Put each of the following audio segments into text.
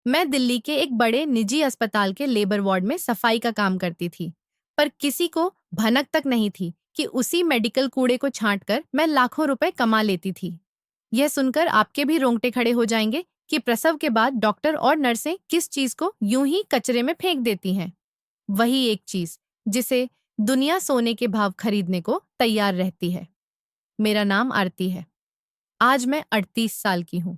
मैं दिल्ली के एक बड़े निजी अस्पताल के लेबर वार्ड में सफाई का काम करती थी, पर किसी को भनक तक नहीं थी कि उसी मेडिकल कूड़े को छांटकर मैं लाखों रुपए कमा लेती थी। यह सुनकर आपके भी रोंगटे खड़े हो जाएंगे कि प्रसव के बाद डॉक्टर और नर्सें किस चीज को यूं ही कचरे में फेंक देती हैं। वही एक चीज जिसे दुनिया सोने के भाव खरीदने को तैयार रहती है। मेरा नाम आरती है। आज मैं 38 साल की हूँ।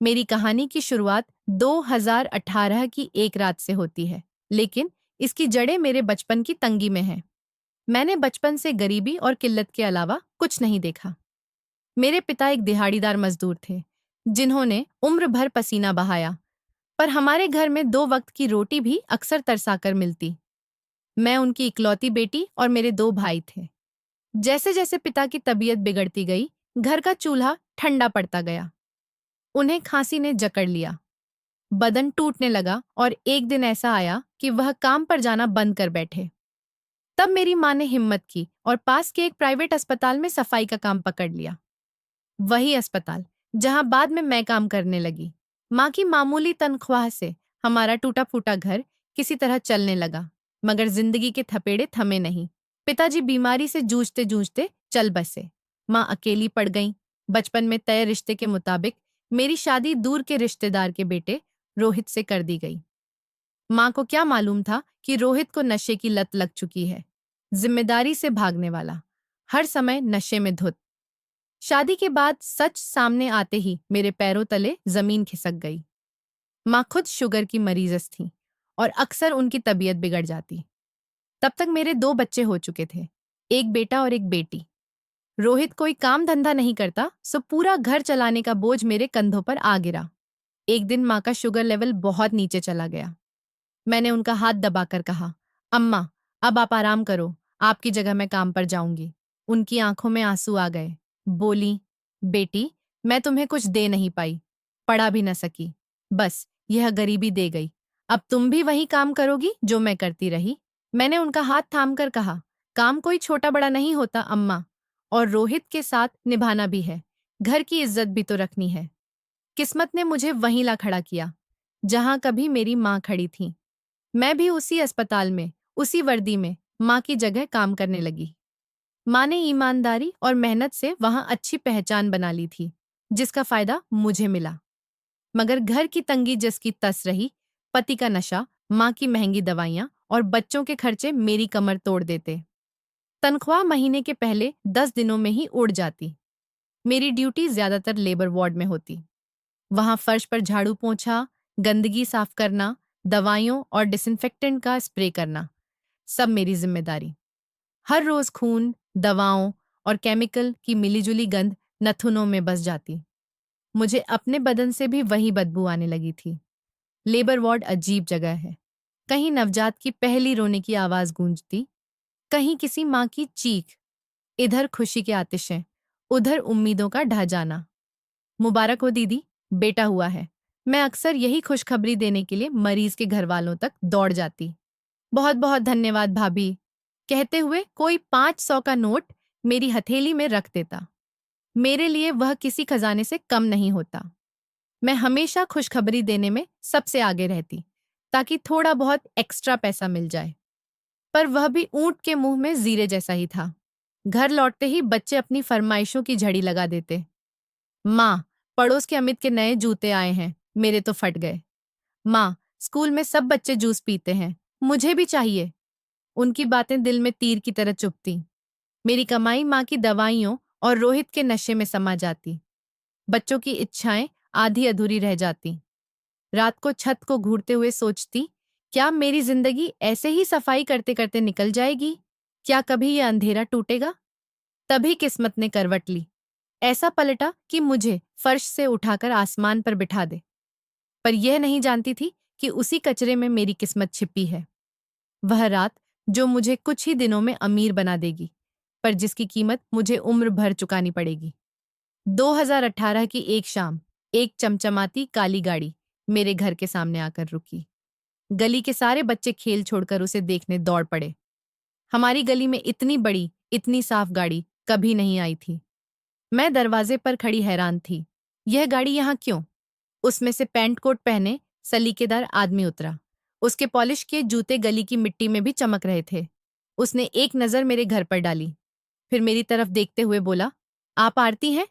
मेरी कहानी की शुरुआत 2018 की एक रात से होती है, लेकिन इसकी जड़ें मेरे बचपन की तंगी में हैं। मैंने बचपन से गरीबी और किल्लत के अलावा कुछ नहीं देखा। मेरे पिता एक दिहाड़ीदार मजदूर थे, जिन्होंने उम्र भर पसीना बहाया, पर हमारे घर में 2 वक्त की रोटी भी अक्सर तरसाकर मिलती। मैं उनकी इकलौती बेटी और मेरे 2 भाई थे। जैसे जैसे पिता की तबीयत बिगड़ती गई, घर का चूल्हा ठंडा पड़ता गया। उन्हें खांसी ने जकड़ लिया, बदन टूटने लगा और एक दिन ऐसा आया कि वह काम पर जाना बंद कर बैठे। तब मेरी माँ ने हिम्मत की और पास के एक प्राइवेट अस्पताल में सफाई का काम पकड़ लिया। वही अस्पताल जहां बाद में मैं काम करने लगी। माँ की मामूली तनख्वाह से हमारा टूटा फूटा घर किसी तरह चलने लगा, मगर जिंदगी के थपेड़े थमे नहीं। पिताजी बीमारी से जूझते जूझते चल बसे। माँ अकेली पड़ गई। बचपन में तय रिश्ते के मुताबिक मेरी शादी दूर के रिश्तेदार के बेटे रोहित से कर दी गई। माँ को क्या मालूम था कि रोहित को नशे की लत लग चुकी है। जिम्मेदारी से भागने वाला, हर समय नशे में धुत। शादी के बाद सच सामने आते ही मेरे पैरों तले जमीन खिसक गई। माँ खुद शुगर की मरीजस थी और अक्सर उनकी तबीयत बिगड़ जाती। तब तक मेरे 2 बच्चे हो चुके थे, एक बेटा और एक बेटी। रोहित कोई काम धंधा नहीं करता, सो पूरा घर चलाने का बोझ मेरे कंधों पर आ गिरा। एक दिन माँ का शुगर लेवल बहुत नीचे चला गया। मैंने उनका हाथ दबाकर कहा, अम्मा, अब आप आराम करो, आपकी जगह मैं काम पर जाऊंगी। उनकी आंखों में आंसू आ गए। बोली, बेटी, मैं तुम्हें कुछ दे नहीं पाई, पढ़ा भी न सकी, बस यह गरीबी दे गई। अब तुम भी वही काम करोगी जो मैं करती रही। मैंने उनका हाथ थामकर कहा, काम कोई छोटा बड़ा नहीं होता अम्मा, और रोहित के साथ निभाना भी है, घर की इज्जत भी तो रखनी है। किस्मत ने मुझे वहीं ला खड़ा किया, जहां कभी मेरी माँ खड़ी थी। मैं भी उसी अस्पताल में, उसी वर्दी में माँ की जगह काम करने लगी। माँ ने ईमानदारी और मेहनत से वहां अच्छी पहचान बना ली थी, जिसका फायदा मुझे मिला। मगर घर की तंगी जिसकी तस रही, पति का नशा, माँ की महंगी दवाइयाँ और बच्चों के खर्चे मेरी कमर तोड़ देते। तनख्वाह महीने के पहले 10 दिनों में ही उड़ जाती। मेरी ड्यूटी ज्यादातर लेबर वार्ड में होती। वहां फर्श पर झाड़ू पोंछा, गंदगी साफ करना, दवाइयों और डिसइंफेक्टेंट का स्प्रे करना, सब मेरी जिम्मेदारी। हर रोज खून, दवाओं और केमिकल की मिलीजुली गंध नथुनों में बस जाती। मुझे अपने बदन से भी वही बदबू आने लगी थी। लेबर वार्ड अजीब जगह है। कहीं नवजात की पहली रोने की आवाज गूंजती, कहीं किसी माँ की चीख, इधर खुशी के आतिशें, उधर उम्मीदों का ढह जाना। मुबारक हो दीदी, बेटा हुआ है। मैं अक्सर यही खुशखबरी देने के लिए मरीज के घर वालों तक दौड़ जाती। बहुत बहुत धन्यवाद भाभी, कहते हुए कोई 500 का नोट मेरी हथेली में रख देता। मेरे लिए वह किसी खजाने से कम नहीं होता। मैं हमेशा खुशखबरी देने में सबसे आगे रहती, ताकि थोड़ा बहुत एक्स्ट्रा पैसा मिल जाए। पर वह भी ऊंट के मुंह में जीरे जैसा ही था। घर लौटते ही बच्चे अपनी फरमाइशों की झड़ी लगा देते। माँ, पड़ोस के अमित के नए जूते आए हैं, मेरे तो फट गए। माँ, स्कूल में सब बच्चे जूस पीते हैं, मुझे भी चाहिए। उनकी बातें दिल में तीर की तरह चुभती। मेरी कमाई माँ की दवाइयों और रोहित के नशे में समा जाती। बच्चों की इच्छाएं आधी अधूरी रह जाती। रात को छत को घूरते हुए सोचती, क्या मेरी जिंदगी ऐसे ही सफाई करते करते निकल जाएगी? क्या कभी यह अंधेरा टूटेगा? तभी किस्मत ने करवट ली। ऐसा पलटा कि मुझे फर्श से उठाकर आसमान पर बिठा दे। पर यह नहीं जानती थी कि उसी कचरे में मेरी किस्मत छिपी है। वह रात जो मुझे कुछ ही दिनों में अमीर बना देगी, पर जिसकी कीमत मुझे उम्र भर चुकानी पड़ेगी। 2018 की एक शाम, एक चमचमाती काली गाड़ी मेरे घर के सामने आकर रुकी। गली के सारे बच्चे खेल छोड़कर उसे देखने दौड़ पड़े। हमारी गली में इतनी बड़ी, इतनी साफ गाड़ी कभी नहीं आई थी। मैं दरवाजे पर खड़ी हैरान थी। यह गाड़ी यहाँ क्यों? उसमें से पैंट कोट पहने सलीकेदार आदमी उतरा। उसके पॉलिश किए जूते गली की मिट्टी में भी चमक रहे थे। उसने एक नज़र मेरे घर पर डाली, फिर मेरी तरफ देखते हुए बोला, आप आरती हैं?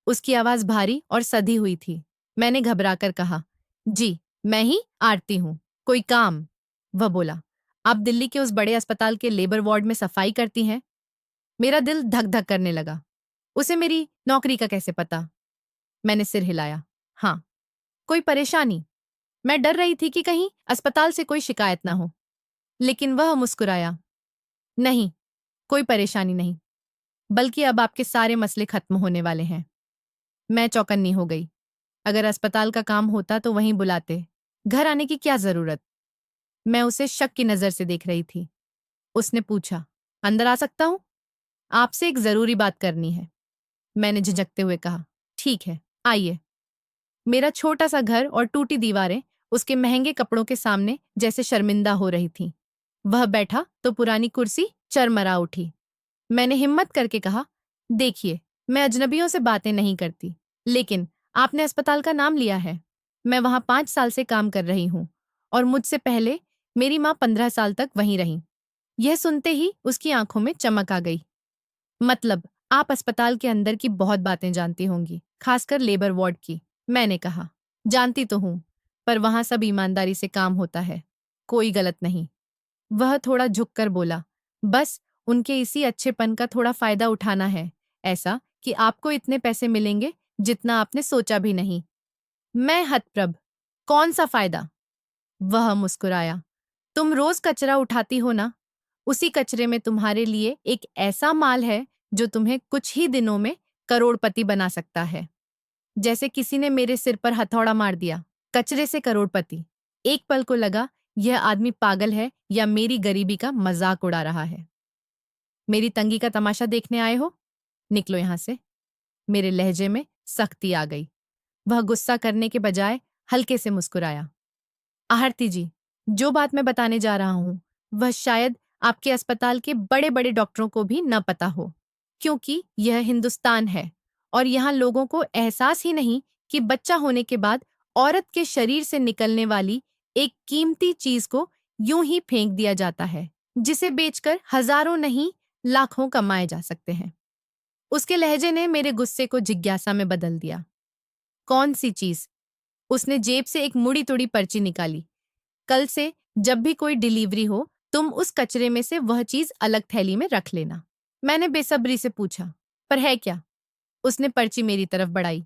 उसकी आवाज़ भारी और सधी हुई थी। मैंने घबराकर कहा, जी, मैं ही आरती हूँ। कोई काम? वह बोला, आप दिल्ली के उस बड़े अस्पताल के लेबर वार्ड में सफाई करती हैं? मेरा दिल धक धक करने लगा। उसे मेरी नौकरी का कैसे पता? मैंने सिर हिलाया। हाँ। कोई परेशानी? मैं डर रही थी कि कहीं अस्पताल से कोई शिकायत ना हो। लेकिन वह मुस्कुराया। नहीं, कोई परेशानी नहीं, बल्कि अब आपके सारे मसले खत्म होने वाले हैं। मैं चौकन्नी हो गई। अगर अस्पताल का काम होता तो वहीं बुलाते। घर आने की क्या जरूरत? मैं उसे शक की नजर से देख रही थी। उसने पूछा, अंदर आ सकता हूं? आपसे एक जरूरी बात करनी है। मैंने झिझकते हुए कहा, ठीक है, आइए। मेरा छोटा सा घर और टूटी दीवारें उसके महंगे कपड़ों के सामने जैसे शर्मिंदा हो रही थीं। वह बैठा तो पुरानी कुर्सी चरमरा उठी। मैंने हिम्मत करके कहा, देखिए, मैं अजनबियों से बातें नहीं करती, लेकिन आपने अस्पताल का नाम लिया है। मैं वहां 5 साल से काम कर रही हूं और मुझसे पहले मेरी माँ 15 साल तक वहीं रहीं। यह सुनते ही उसकी आंखों में चमक आ गई। मतलब, आप अस्पताल के अंदर की बहुत बातें जानती होंगी, खासकर लेबर वार्ड की। मैंने कहा, जानती तो हूं, पर वहां सब ईमानदारी से काम होता है, कोई गलत नहीं। वह थोड़ा झुककर बोला, बस उनके इसी अच्छेपन का थोड़ा फायदा उठाना है, ऐसा कि आपको इतने पैसे मिलेंगे जितना आपने सोचा भी नहीं। मैं हतप्रभ, कौन सा फायदा? वह मुस्कुराया, तुम रोज कचरा उठाती हो ना, उसी कचरे में तुम्हारे लिए एक ऐसा माल है जो तुम्हें कुछ ही दिनों में करोड़पति बना सकता है। जैसे किसी ने मेरे सिर पर हथौड़ा मार दिया। कचरे से करोड़पति। एक पल को लगा यह आदमी पागल है या मेरी गरीबी का मजाक उड़ा रहा है। मेरी तंगी का तमाशा देखने आए हो? निकलो यहां से। मेरे लहजे में सख्ती आ गई। वह गुस्सा करने के बजाय हल्के से मुस्कुराया। आरती जी, जो बात मैं बताने जा रहा हूं वह शायद आपके अस्पताल के बड़े बड़े डॉक्टरों को भी न पता हो, क्योंकि यह हिंदुस्तान है और यहाँ लोगों को एहसास ही नहीं कि बच्चा होने के बाद औरत के शरीर से निकलने वाली एक कीमती चीज को यूं ही फेंक दिया जाता है, जिसे बेचकर हजारों नहीं लाखों कमाए जा सकते हैं। उसके लहजे ने मेरे गुस्से को जिज्ञासा में बदल दिया। कौन सी चीज? उसने जेब से एक मुड़ी तुड़ी पर्ची निकाली। कल से जब भी कोई डिलीवरी हो, तुम उस कचरे में से वह चीज अलग थैली में रख लेना। मैंने बेसब्री से पूछा, पर है क्या? उसने पर्ची मेरी तरफ बढ़ाई।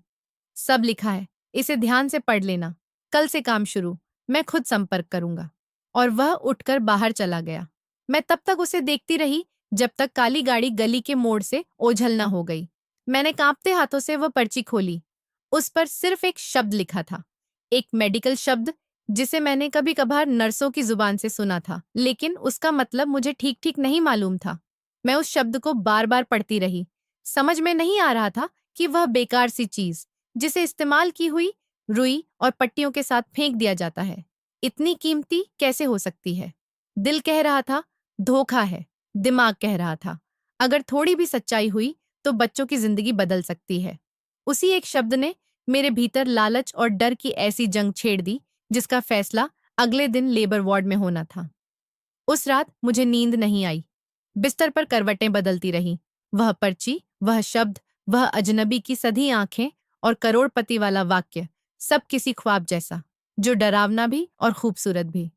सब लिखा है, इसे ध्यान से पढ़ लेना। कल से काम शुरू, मैं खुद संपर्क करूंगा। और वह उठकर बाहर चला गया। मैं तब तक उसे देखती रही जब तक काली गाड़ी गली के मोड़ से ओझल न हो गई। मैंने कांपते हाथों से वह पर्ची खोली। उस पर सिर्फ एक शब्द लिखा था, एक मेडिकल शब्द जिसे मैंने कभी कभार नर्सों की जुबान से सुना था, लेकिन उसका मतलब मुझे ठीक ठीक नहीं मालूम था। मैं उस शब्द को बार बार पढ़ती रही। समझ में नहीं आ रहा था कि वह बेकार सी चीज, जिसे इस्तेमाल की हुई रुई और पट्टियों के साथ फेंक दिया जाता है, इतनी कीमती कैसे हो सकती है। दिल कह रहा था धोखा है, दिमाग कह रहा था अगर थोड़ी भी सच्चाई हुई तो बच्चों की जिंदगी बदल सकती है। उसी एक शब्द ने मेरे भीतर लालच और डर की ऐसी जंग छेड़ दी जिसका फैसला अगले दिन लेबर वार्ड में होना था। उस रात मुझे नींद नहीं आई। बिस्तर पर करवटें बदलती रहीं। वह पर्ची, वह शब्द, वह अजनबी की सधी आंखें और करोड़पति वाला वाक्य, सब किसी ख्वाब जैसा, जो डरावना भी और खूबसूरत भी।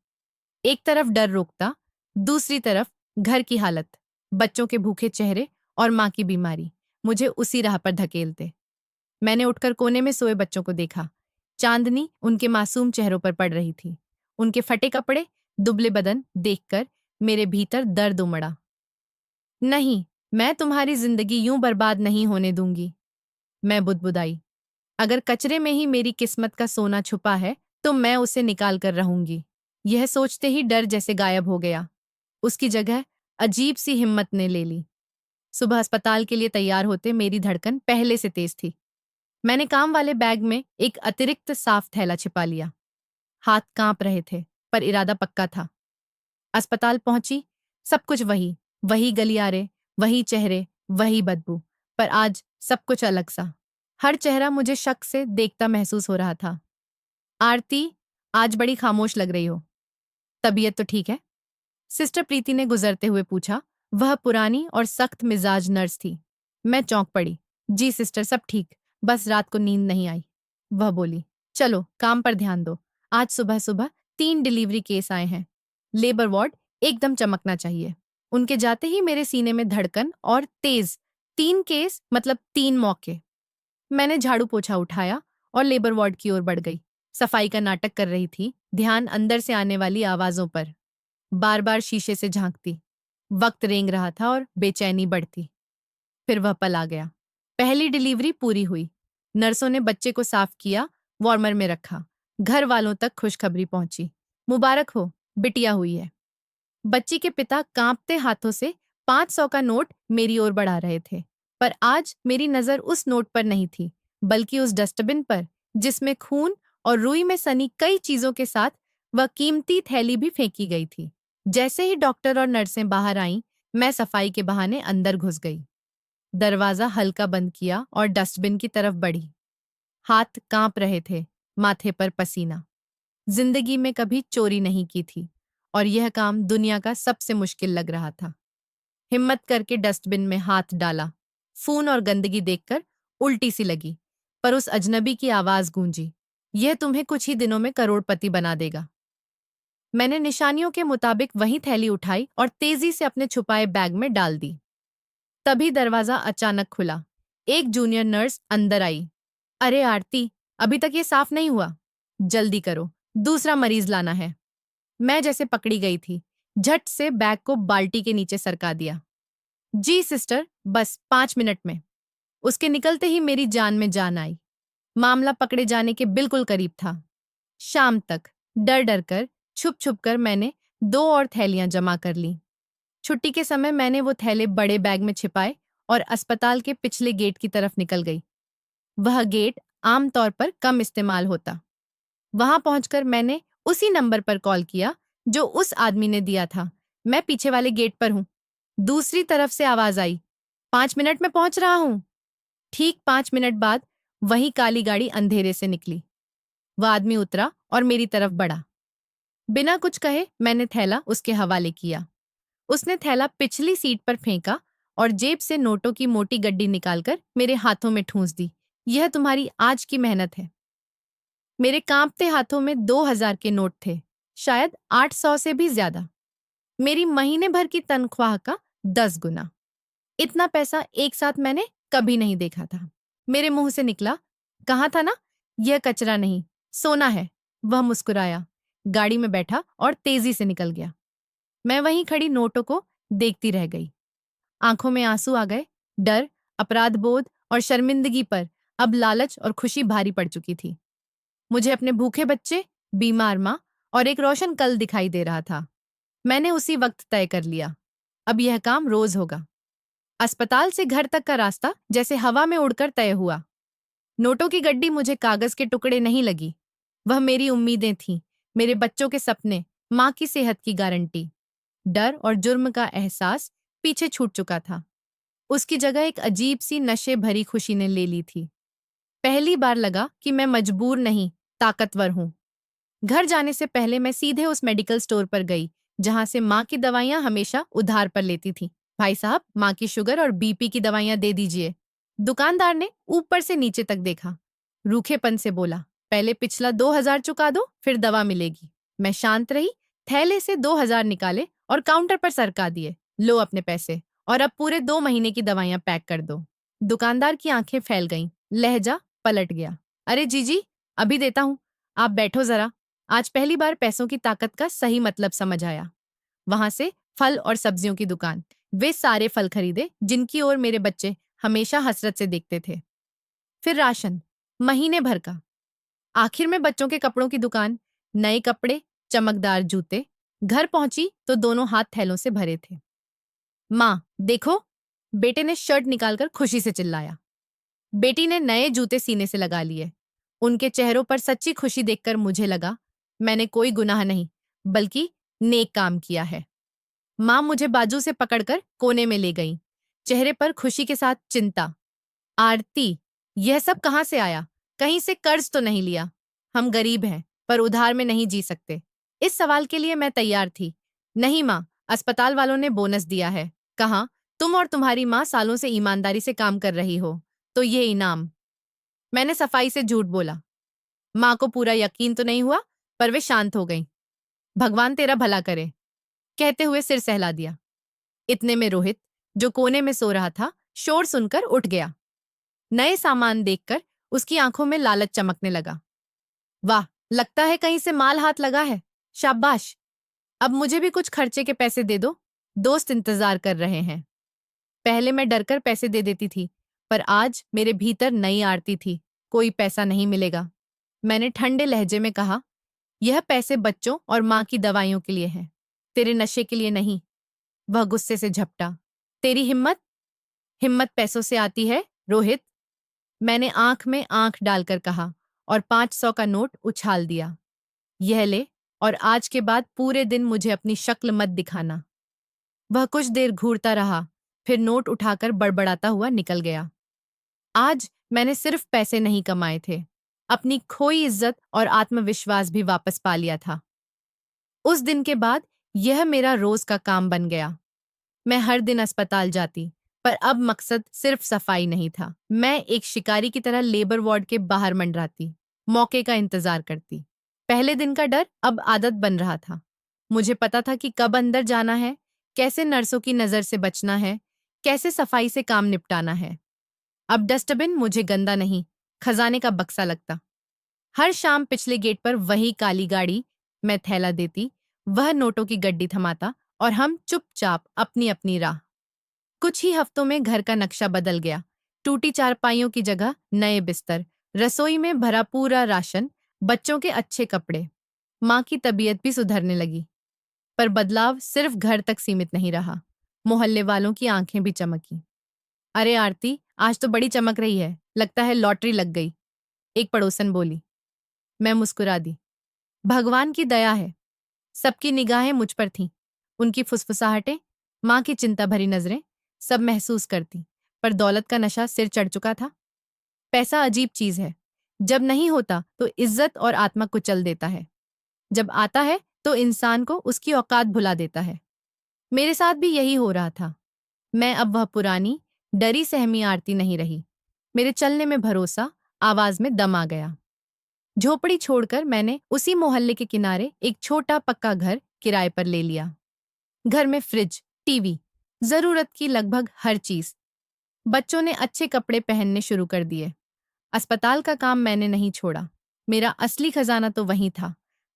एक तरफ डर रोकता, दूसरी तरफ घर की हालत, बच्चों के भूखे चेहरे और माँ की बीमारी मुझे उसी राह पर धकेलते। मैंने उठकर कोने में सोए बच्चों को देखा। चांदनी उनके मासूम चेहरों पर पड़ रही थी। उनके फटे कपड़े, दुबले बदन देखकर मेरे भीतर दर्द उमड़ा। नहीं, मैं तुम्हारी जिंदगी यूं बर्बाद नहीं होने दूंगी। मैं बुदबुदाई। अगर कचरे में ही मेरी किस्मत का सोना छुपा है तो मैं उसे निकाल कर रहूंगी। यह सोचते ही डर जैसे गायब हो गया। उसकी जगह अजीब सी हिम्मत ने ले ली। सुबह अस्पताल के लिए तैयार होते मेरी धड़कन पहले से तेज थी। मैंने काम वाले बैग में एक अतिरिक्त साफ थैला छिपा लिया। हाथ कांप रहे थे, पर इरादा पक्का था। अस्पताल पहुंची, सब कुछ वही, वही गलियारे, वही चेहरे, वही बदबू, पर आज सब कुछ अलग सा। हर चेहरा मुझे शक से देखता महसूस हो रहा था। आरती, आज बड़ी खामोश लग रही हो। तबीयत तो ठीक है? सिस्टर प्रीति ने गुजरते हुए पूछा। वह पुरानी और सख्त मिजाज नर्स थी। मैं चौंक पड़ी। जी सिस्टर, सब ठीक, बस रात को नींद नहीं आई। वह बोली, चलो काम पर ध्यान दो। आज सुबह सुबह 3 डिलीवरी केस आए हैं। लेबर वार्ड एकदम चमकना चाहिए। उनके जाते ही मेरे सीने में धड़कन और तेज। 3 केस मतलब 3 मौके। मैंने झाड़ू पोछा उठाया और लेबर वार्ड की ओर बढ़ गई। सफाई का नाटक कर रही थी, ध्यान अंदर से आने वाली आवाजों पर। बार बार शीशे से झांकती। वक्त रेंग रहा था और बेचैनी बढ़ती। फिर वह पल आ गया। पहली डिलीवरी पूरी हुई। नर्सों ने बच्चे को साफ किया, वार्मर में रखा। घर वालों तक खुशखबरी पहुंची। मुबारक हो, बिटिया हुई है। बच्ची के पिता कांपते हाथों से 500 का नोट मेरी ओर बढ़ा रहे थे। पर आज मेरी नजर उस नोट पर नहीं थी, बल्कि उस डस्टबिन पर, जिसमें खून और रुई में सनी कई चीजों के साथ वह कीमती थैली भी फेंकी गई थी। जैसे ही डॉक्टर और नर्सें बाहर आईं, मैं सफाई के बहाने अंदर घुस गई। दरवाजा हल्का बंद किया और डस्टबिन की तरफ बढ़ी। हाथ कांप रहे थे, माथे पर पसीना। जिंदगी में कभी चोरी नहीं की थी और यह काम दुनिया का सबसे मुश्किल लग रहा था। हिम्मत करके डस्टबिन में हाथ डाला। खून और गंदगी देखकर उल्टी सी लगी, पर उस अजनबी की आवाज गूंजी, यह तुम्हें कुछ ही दिनों में करोड़पति बना देगा। मैंने निशानियों के मुताबिक वही थैली उठाई और तेजी से अपने छुपाए बैग में डाल दी। तभी दरवाजा अचानक खुला। एक जूनियर नर्स अंदर आई। अरे आरती, अभी तक ये साफ नहीं हुआ। जल्दी करो, दूसरा मरीज लाना है। मैं जैसे पकड़ी गई थी, झट से बैग को बाल्टी के नीचे सरका दिया। जी सिस्टर, बस 5 मिनट में। उसके निकलते ही मेरी जान में जान आई। मामला पकड़े जाने के बिल्कुल करीब था। शाम तक डर डर कर, छुप छुप कर मैंने 2 और थैलियां जमा कर लीं। छुट्टी के समय मैंने वो थैले बड़े बैग में छिपाए और अस्पताल के पिछले गेट की तरफ निकल गई। वह गेट आमतौर पर कम इस्तेमाल होता। वहां पहुंचकर मैंने उसी नंबर पर कॉल किया जो उस आदमी ने दिया था। मैं पीछे वाले गेट पर हूं। दूसरी तरफ से आवाज आई, 5 मिनट में पहुंच रहा हूं। ठीक 5 मिनट बाद वही काली गाड़ी अंधेरे से निकली। वह आदमी उतरा और मेरी तरफ बढ़ा। बिना कुछ कहे मैंने थैला उसके हवाले किया। उसने थैला पिछली सीट पर फेंका और जेब से नोटों की मोटी गड्डी निकालकर मेरे हाथों में ठूंस दी। यह तुम्हारी आज की मेहनत है। मेरे कांपते हाथों में 2,000 के नोट थे, शायद 800 से भी ज्यादा। मेरी महीने भर की तनख्वाह का 10 गुना। इतना पैसा एक साथ मैंने कभी नहीं देखा था। मेरे मुंह से निकला, कहा था ना, यह कचरा नहीं, सोना है। वह मुस्कुराया, गाड़ी में बैठा और तेजी से निकल गया। मैं वहीं खड़ी नोटों को देखती रह गई। आंखों में आंसू आ गए। डर, अपराध बोध और शर्मिंदगी पर अब लालच और खुशी भारी पड़ चुकी थी। मुझे अपने भूखे बच्चे, बीमार माँ और एक रोशन कल दिखाई दे रहा था। मैंने उसी वक्त तय कर लिया, अब यह काम रोज होगा। अस्पताल से घर तक का रास्ता जैसे हवा में उड़कर तय हुआ। नोटों की गड्डी मुझे कागज के टुकड़े नहीं लगी। वह मेरी उम्मीदें थीं, मेरे बच्चों के सपने, माँ की सेहत की गारंटी। डर और जुर्म का एहसास पीछे छूट चुका था। उसकी जगह एक अजीब सी नशे भरी खुशी ने ले ली थी। पहली बार लगा कि मैं मजबूर नहीं, ताकतवर हूं। घर जाने से पहले मैं सीधे उस मेडिकल स्टोर पर गई जहां से माँ की दवाइयां हमेशा उधार पर लेती थी। भाई साहब, माँ की शुगर और बीपी की दवाइयां दे दीजिए। दुकानदार ने ऊपर से नीचे तक देखा, रूखेपन से बोला, पहले पिछला 2,000 चुका दो, फिर दवा मिलेगी। मैं शांत रही, थैले से 2,000 निकाले और काउंटर पर सरका दिए। लो अपने पैसे, और अब पूरे 2 महीने की दवाइयां पैक कर दो। दुकानदार की आंखें फैल गईं, लहजा पलट गया। अरे जीजी, अभी देता हूं, आप बैठो जरा। आज पहली बार पैसों की ताकत का सही मतलब समझ आया। वहां से फल और सब्जियों की दुकान, वे सारे फल खरीदे जिनकी ओर मेरे बच्चे हमेशा हसरत से देखते थे। फिर राशन, महीने भर का। आखिर में बच्चों के कपड़ों की दुकान, नए कपड़े, चमकदार जूते। घर पहुंची तो दोनों हाथ थैलों से भरे थे। माँ देखो, बेटे ने शर्ट निकालकर खुशी से चिल्लाया। बेटी ने नए जूते सीने से लगा लिए। उनके चेहरों पर सच्ची खुशी देखकर मुझे लगा मैंने कोई गुनाह नहीं, बल्कि नेक काम किया है। माँ मुझे बाजू से पकड़कर कोने में ले गई, चेहरे पर खुशी के साथ चिंता। आरती, यह सब कहाँ से आया? कहीं से कर्ज तो नहीं लिया? हम गरीब हैं, पर उधार में नहीं जी सकते। इस सवाल के लिए मैं तैयार थी। नहीं माँ, अस्पताल वालों ने बोनस दिया है। कहा, तुम और तुम्हारी माँ सालों से ईमानदारी से काम कर रही हो, तो ये इनाम। मैंने सफाई से झूठ बोला। माँ को पूरा यकीन तो नहीं हुआ, पर वे शांत हो गईं। भगवान तेरा भला करे, कहते हुए सिर सहला दिया। इतने में रोहित, जो कोने में सो रहा था, शोर सुनकर उठ गया। नए सामान देखकर उसकी आंखों में लालच चमकने लगा। वाह, लगता है कहीं से माल हाथ लगा है। शाबाश, अब मुझे भी कुछ खर्चे के पैसे दे दो, दोस्त इंतजार कर रहे हैं। पहले मैं डरकर पैसे दे देती थी, पर आज मेरे भीतर नई आरती थी। कोई पैसा नहीं मिलेगा। मैंने ठंडे लहजे में कहा, यह पैसे बच्चों और माँ की दवाइयों के लिए हैं, तेरे नशे के लिए नहीं। वह गुस्से से झपटा। तेरी हिम्मत? हिम्मत पैसों से आती है, रोहित। मैंने आंख में आंख डालकर कहा और 500 का नोट उछाल दिया। यह ले, और आज के बाद पूरे दिन मुझे अपनी शक्ल मत दिखाना। वह कुछ देर घूरता रहा, फिर नोट उठाकर बड़बड़ाता हुआ निकल गया। आज मैंने सिर्फ पैसे नहीं कमाए थे, अपनी खोई इज्जत और आत्मविश्वास भी वापस पा लिया था। उस दिन के बाद यह मेरा रोज का काम बन गया। मैं हर दिन अस्पताल जाती, पर अब मकसद सिर्फ सफाई नहीं था। मैं एक शिकारी की तरह लेबर वार्ड के बाहर मंडराती, मौके का इंतजार करती। पहले दिन का डर अब आदत बन रहा था। मुझे पता था कि कब अंदर जाना है, कैसे नर्सों की नजर से बचना है, कैसे सफाई से काम निपटाना है। अब डस्टबिन मुझे गंदा नहीं, खजाने का बक्सा लगता। हर शाम पिछले गेट पर वही काली गाड़ी, मैं थैला देती, वह नोटों की गड्डी थमाता, और हम चुपचाप अपनी अपनी राह। कुछ ही हफ्तों में घर का नक्शा बदल गया। टूटी चारपाइयों की जगह नए बिस्तर, रसोई में भरा पूरा राशन, बच्चों के अच्छे कपड़े। माँ की तबीयत भी सुधरने लगी। पर बदलाव सिर्फ घर तक सीमित नहीं रहा। मोहल्ले वालों की आंखें भी चमकी। अरे आरती, आज तो बड़ी चमक रही है, लगता है लॉटरी लग गई, एक पड़ोसन बोली। मैं मुस्कुरा दी। भगवान की दया है। सबकी निगाहें मुझ पर थीं। उनकी फुसफुसाहटें, माँ की चिंता भरी नजरें, सब महसूस करती। पर दौलत का नशा सिर चढ़ चुका था। पैसा अजीब चीज है। जब नहीं होता तो इज्जत और आत्मा कुचल देता है। जब आता है तो इंसान को उसकी औकात भुला देता है। मेरे साथ भी यही हो रहा था। मैं अब वह पुरानी, डरी सहमी आरती नहीं रही। मेरे चलने में भरोसा, आवाज में दम आ गया। झोपड़ी छोड़कर मैंने उसी मोहल्ले के किनारे एक छोटा पक्का घर किराए पर ले लिया। घर में फ्रिज, टीवी, जरूरत की लगभग हर चीज। बच्चों ने अच्छे कपड़े पहनने शुरू कर दिए। अस्पताल का काम मैंने नहीं छोड़ा। मेरा असली खजाना तो वहीं था।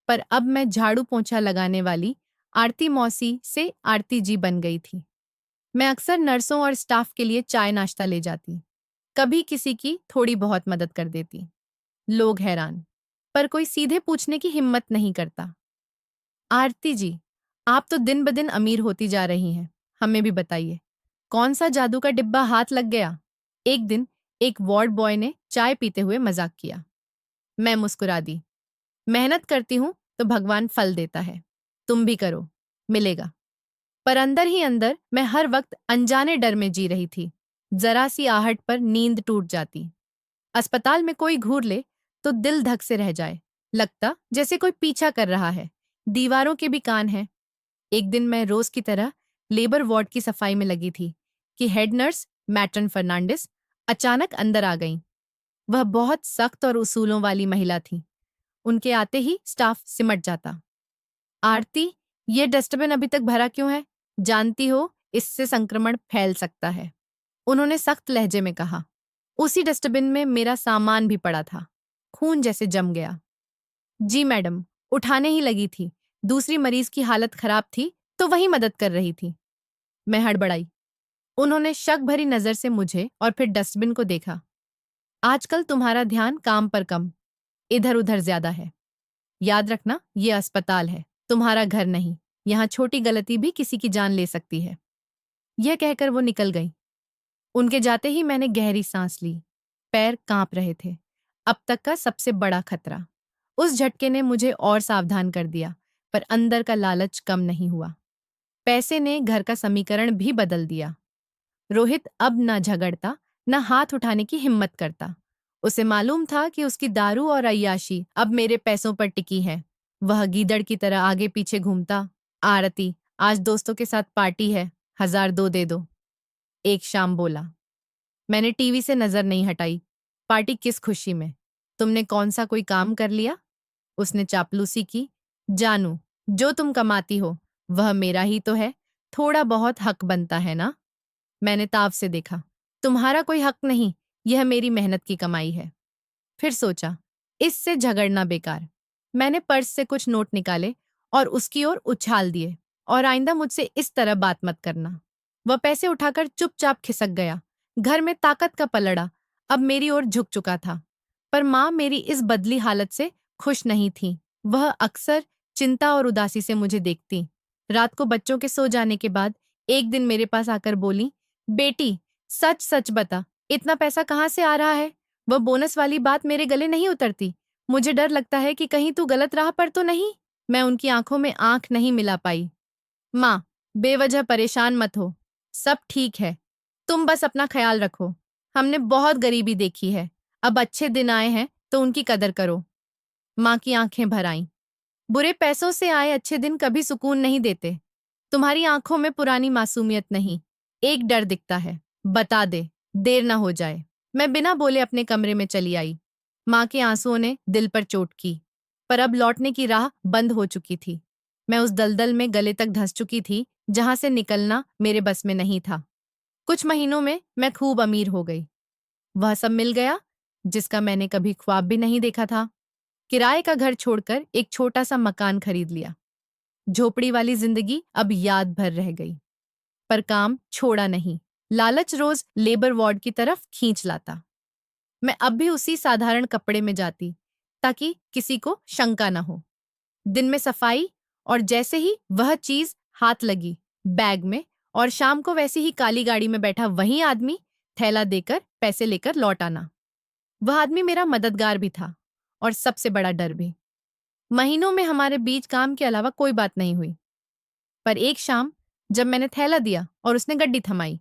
पर अब मैं झाड़ू पोंछा लगाने वाली आरती मौसी से आरती जी बन गई थी। मैं अक्सर नर्सों और स्टाफ के लिए चाय नाश्ता ले जाती। कभी किसी की थोड़ी बहुत मदद कर देती। लोग हैरान, पर कोई सीधे पूछने की हिम्मत नहीं करता। आरती जी, आप तो दिन ब दिन अमीर होती जा रही हैं, हमें भी बताइए, कौन सा जादू का डिब्बा हाथ लग गया? एक दिन एक वार्ड बॉय ने चाय पीते हुए मजाक किया। मैं मुस्कुरा दी। मेहनत करती हूं तो भगवान फल देता है। तुम भी करो, मिलेगा। पर अंदर ही अंदर मैं हर वक्त अनजाने डर में जी रही थी। जरा सी आहट पर नींद टूट जाती। अस्पताल में कोई घूर ले तो दिल धक से रह जाए। लगता जैसे कोई पीछा कर रहा है। दीवारों के भी कान हैं। एक दिन मैं रोज की तरह लेबर वार्ड की सफाई में लगी थी कि हेड नर्स मैट्रन फर्नांडिस अचानक अंदर आ गईं। वह बहुत सख्त और उसूलों वाली महिला थी। उनके आते ही स्टाफ सिमट जाता। आरती, ये डस्टबिन अभी तक भरा क्यों है? जानती हो, इससे संक्रमण फैल सकता है, उन्होंने सख्त लहजे में कहा। उसी डस्टबिन में मेरा सामान भी पड़ा था। खून जैसे जम गया। जी मैडम, उठाने ही लगी थी। दूसरी मरीज की हालत खराब थी तो वही मदद कर रही थी। मैं हड़बड़ाई। उन्होंने शक भरी नजर से मुझे और फिर डस्टबिन को देखा। आजकल तुम्हारा ध्यान काम पर कम, इधर उधर ज्यादा है। याद रखना, ये अस्पताल है, तुम्हारा घर नहीं। यहाँ छोटी गलती भी किसी की जान ले सकती है। यह कहकर वो निकल गई। उनके जाते ही मैंने गहरी सांस ली। पैर कांप रहे थे। अब तक का सबसे बड़ा खतरा। उस झटके ने मुझे और सावधान कर दिया, पर अंदर का लालच कम नहीं हुआ। पैसे ने घर का समीकरण भी बदल दिया। रोहित अब ना झगड़ता, ना हाथ उठाने की हिम्मत करता। उसे मालूम था कि उसकी दारू और अय्याशी अब मेरे पैसों पर टिकी है। वह गीदड़ की तरह आगे पीछे घूमता। आरती, आज दोस्तों के साथ पार्टी है, 1002 दे दो। एक शाम बोला। मैंने टीवी से नजर नहीं हटाई। पार्टी किस खुशी में? तुमने कौन सा कोई काम कर लिया? उसने चापलूसी की। जानू, जो तुम कमाती हो वह मेरा ही तो है, थोड़ा बहुत हक बनता है ना? मैंने ताव से देखा। तुम्हारा कोई हक नहीं, यह मेरी मेहनत की कमाई है। फिर सोचा, इससे झगड़ना बेकार। मैंने पर्स से कुछ नोट निकाले और उसकी ओर उछाल दिए। और आइंदा मुझसे इस तरह बात मत करना। वह पैसे उठाकर चुपचाप खिसक गया। घर में ताकत का पलड़ा अब मेरी ओर झुक चुका था। पर माँ मेरी इस बदली हालत से खुश नहीं थी। वह अक्सर चिंता और उदासी से मुझे देखती। रात को बच्चों के सो जाने के बाद एक दिन मेरे पास आकर बोली, बेटी, सच सच बता, इतना पैसा कहाँ से आ रहा है? वह बोनस वाली बात मेरे गले नहीं उतरती। मुझे डर लगता है कि कहीं तू गलत राह पर तो नहीं। मैं उनकी आंखों में आंख नहीं मिला पाई। माँ, बेवजह परेशान मत हो, सब ठीक है। तुम बस अपना ख्याल रखो। हमने बहुत गरीबी देखी है, अब अच्छे दिन आए हैं तो उनकी कदर करो। माँ की आंखें भर आईं। बुरे पैसों से आए अच्छे दिन कभी सुकून नहीं देते। तुम्हारी आंखों में पुरानी मासूमियत नहीं, एक डर दिखता है। बता दे, देर ना हो जाए। मैं बिना बोले अपने कमरे में चली आई। माँ के आंसुओं ने दिल पर चोट की, पर अब लौटने की राह बंद हो चुकी थी। मैं उस दलदल में गले तक धंस चुकी थी जहां से निकलना मेरे बस में नहीं था। कुछ महीनों में मैं खूब अमीर हो गई। वह सब मिल गया जिसका मैंने कभी ख्वाब भी नहीं देखा था। किराए का घर छोड़कर एक छोटा सा मकान खरीद लिया। झोपड़ी वाली जिंदगी अब याद भर रह गई। पर काम छोड़ा नहीं। लालच रोज लेबर वार्ड की तरफ खींच लाता। मैं अब भी उसी साधारण कपड़े में जाती ताकि किसी को शंका न हो। दिन में सफाई, और जैसे ही वह चीज हाथ लगी बैग में, और शाम को वैसी ही काली गाड़ी में बैठा वही आदमी थैला देकर पैसे लेकर लौट आना। वह आदमी मेरा मददगार भी था और सबसे बड़ा डर भी। महीनों में हमारे बीच काम के अलावा कोई बात नहीं हुई। पर एक शाम जब मैंने थैला दिया और उसने गड्डी थमाई,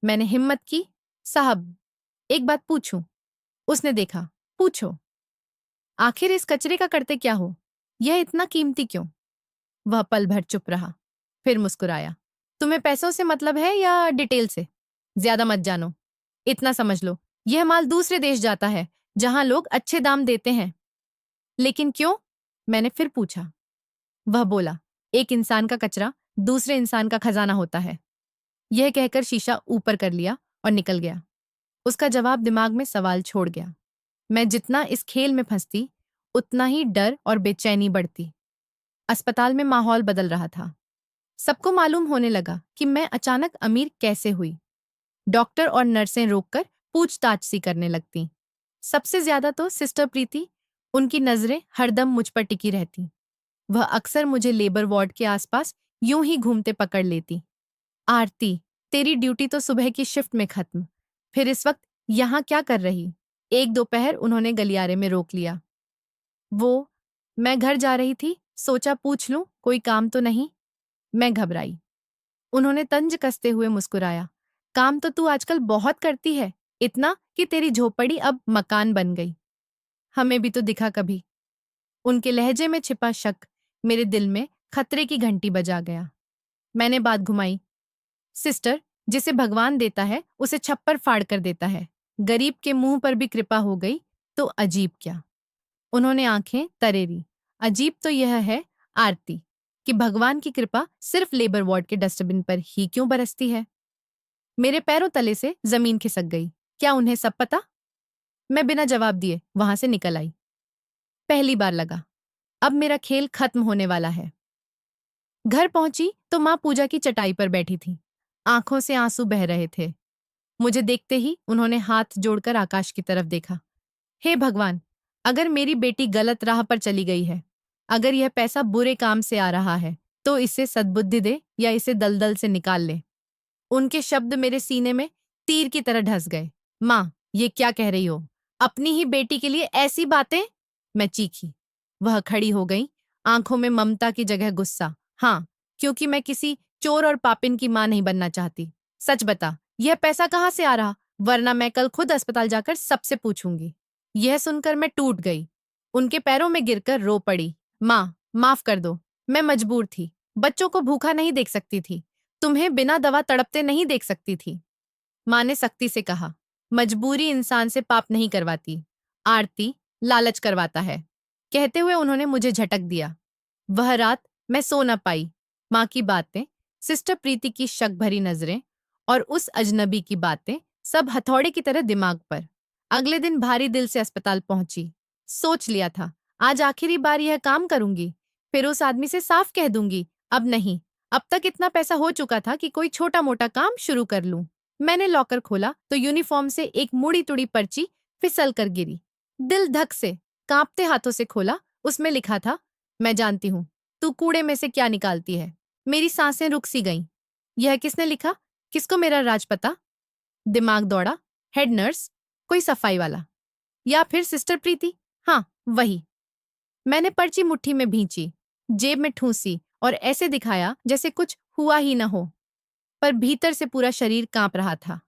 मैंने हिम्मत की। साहब, एक बात पूछूं? उसने देखा। पूछो। आखिर इस कचरे का करते क्या हो? यह इतना कीमती क्यों? वह पल भर चुप रहा, फिर मुस्कुराया। तुम्हें पैसों से मतलब है या डिटेल से? ज्यादा मत जानो। इतना समझ लो, यह माल दूसरे देश जाता है जहां लोग अच्छे दाम देते हैं। लेकिन क्यों? मैंने फिर पूछा। वह बोला, एक इंसान का कचरा दूसरे इंसान का खजाना होता है। यह कहकर शीशा ऊपर कर लिया और निकल गया। उसका जवाब दिमाग में सवाल छोड़ गया। मैं जितना इस खेल में फंसती, उतना ही डर और बेचैनी बढ़ती। अस्पताल में माहौल बदल रहा था। सबको मालूम होने लगा कि मैं अचानक अमीर कैसे हुई। डॉक्टर और नर्सें रोककर पूछताछ सी करने लगती। सबसे ज्यादा तो सिस्टर प्रीति, उनकी नजरें हरदम मुझ पर टिकी रहती। वह अक्सर मुझे लेबर वार्ड के आसपास यूं ही घूमते पकड़ लेती। आरती, तेरी ड्यूटी तो सुबह की शिफ्ट में खत्म, फिर इस वक्त यहाँ क्या कर रही? एक दोपहर उन्होंने गलियारे में रोक लिया। वो, मैं घर जा रही थी, सोचा पूछ लूं कोई काम तो नहीं। मैं घबराई। उन्होंने तंज कसते हुए मुस्कुराया। काम तो तू आजकल बहुत करती है, इतना कि तेरी झोपड़ी अब मकान बन गई। हमें भी तो दिखा कभी। उनके लहजे में छिपा शक मेरे दिल में खतरे की घंटी बजा गया। मैंने बात घुमाई। सिस्टर, जिसे भगवान देता है उसे छप्पर फाड़ कर देता है। गरीब के मुंह पर भी कृपा हो गई तो अजीब क्या? उन्होंने आंखें तरेरी। अजीब तो यह है, आरती, कि भगवान की कृपा सिर्फ लेबर वार्ड के डस्टबिन पर ही क्यों बरसती है? मेरे पैरों तले से जमीन खिसक गई। क्या उन्हें सब पता? मैं बिना जवाब दिए वहां से निकल आई। पहली बार लगा, अब मेरा खेल खत्म होने वाला है। घर पहुंची तो माँ पूजा की चटाई पर बैठी थी। आंखों से आंसू बह रहे थे। मुझे देखते ही उन्होंने हाथ जोड़कर आकाश की तरफ देखा। हे भगवान, अगर मेरी बेटी गलत राह पर चली गई है, अगर यह पैसा बुरे काम से आ रहा है, तो इसे सद्बुद्धि दे या इसे दलदल से निकाल ले। उनके शब्द मेरे सीने में तीर की तरह ढस गए। माँ, ये क्या कह रही हो? अपनी ही बेटी के लिए ऐसी बातें? मैं चीखी। वह खड़ी हो गई, आंखों में ममता की जगह गुस्सा। हाँ, क्योंकि मैं किसी चोर और पापिन की मां नहीं बनना चाहती। सच बता, यह पैसा कहाँ से आ रहा? वरना मैं कल खुद अस्पताल जाकर सबसे पूछूंगी। यह सुनकर मैं टूट गई। उनके पैरों में गिरकर रो पड़ी। माँ, माफ कर दो, मैं मजबूर थी। बच्चों को भूखा नहीं देख सकती थी। तुम्हें बिना दवा तड़पते नहीं देख सकती थी। माँ ने सख्ती से कहा, मजबूरी इंसान से पाप नहीं करवाती, आरती लालच करवाता है। कहते हुए उन्होंने मुझे झटक दिया। वह रात मैं सो न पाई। माँ की बातें, सिस्टर प्रीति की शक भरी नजरें और उस अजनबी की बातें सब हथौड़े की तरह दिमाग पर। अगले दिन भारी दिल से अस्पताल पहुंची। सोच लिया था, आज आखिरी बार यह काम करूंगी, फिर उस आदमी से साफ कह दूंगी। अब नहीं, अब तक इतना पैसा हो चुका था कि कोई छोटा मोटा काम शुरू कर लूं। मैंने लॉकर खोला तो यूनिफॉर्म से एक मुड़ी तुड़ी पर्ची फिसल कर गिरी। दिल धक से कांपते हाथों से खोला। उसमें लिखा था, मैं जानती हूँ तू कूड़े में से क्या निकालती है। मेरी सांसें रुक सी गईं। यह किसने लिखा? किसको मेरा राज पता? दिमाग दौड़ा। हेड नर्स, कोई सफाई वाला, या फिर सिस्टर प्रीति? हाँ, वही। मैंने पर्ची मुट्ठी में भींची, जेब में ठूंसी और ऐसे दिखाया जैसे कुछ हुआ ही न हो, पर भीतर से पूरा शरीर कांप रहा था।